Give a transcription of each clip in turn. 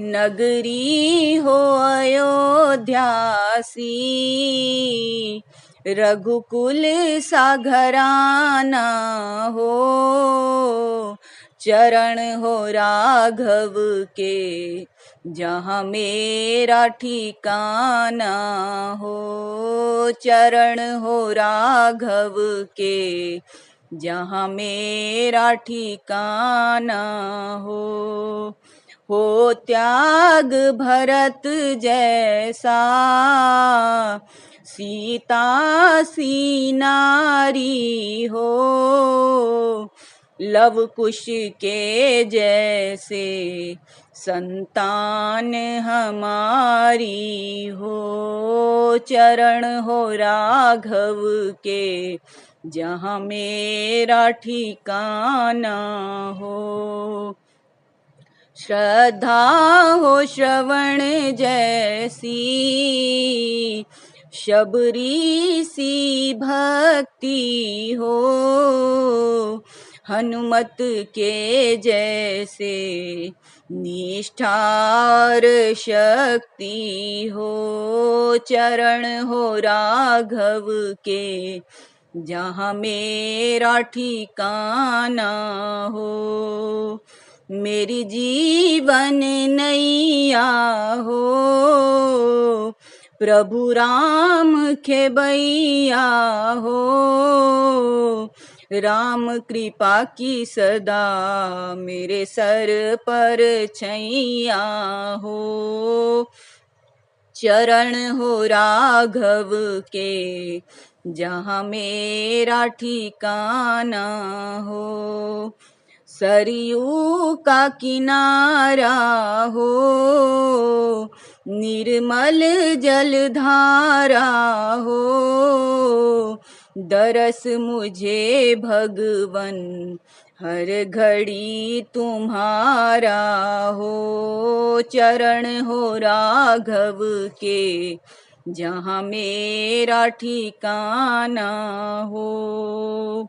नगरी हो अयोध्या सी, रघुकुल सा घराना हो। चरण हो राघव के, जहाँ मेरा ठिकाना हो। चरण हो राघव के, जहाँ मेरा ठिकाना हो त्याग भरत जैसा, सीता सी नारी हो। लव कुश के जैसे संतान हमारी हो। चरण हो राघव के, जहाँ मेरा ठिकाना हो। श्रद्धा हो श्रवण जैसी, शबरी सी भक्ति हो। हनुमत के जैसे निष्ठार शक्ति हो। चरण हो राघव के, जहाँ मेरा ठिकाना हो। मेरी जीवन नैया हो, प्रभु राम खेबैया हो। राम कृपा की सदा मेरे सर पर छैया हो। चरण हो राघव के, जहाँ मेरा ठिकाना हो। सरयू का किनारा हो, निर्मल जलधारा हो। दरस मुझे भगवन हर घड़ी तुम्हारा हो। चरण हो राघव के, जहाँ मेरा ठिकाना हो।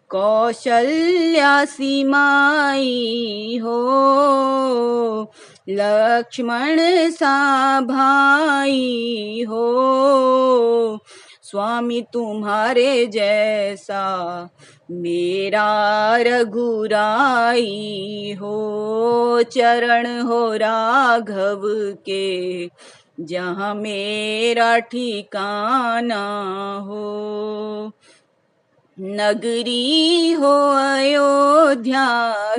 कौशल्या सी माई हो, लक्ष्मण सा भाई हो। स्वामी तुम्हारे जैसा मेरा रघुराई हो। चरण हो राघव के, जहाँ मेरा ठिकाना हो। नगरी हो अयोध्या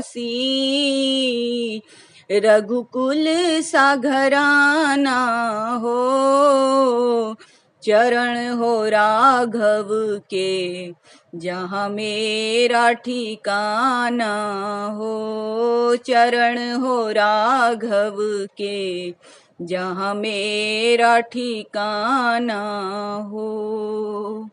सी, रघुकुल सा घराना हो। चरण हो राघव के, जहाँ मेरा ठिकाना हो। चरण हो राघव के, जहाँ मेरा ठिकाना हो।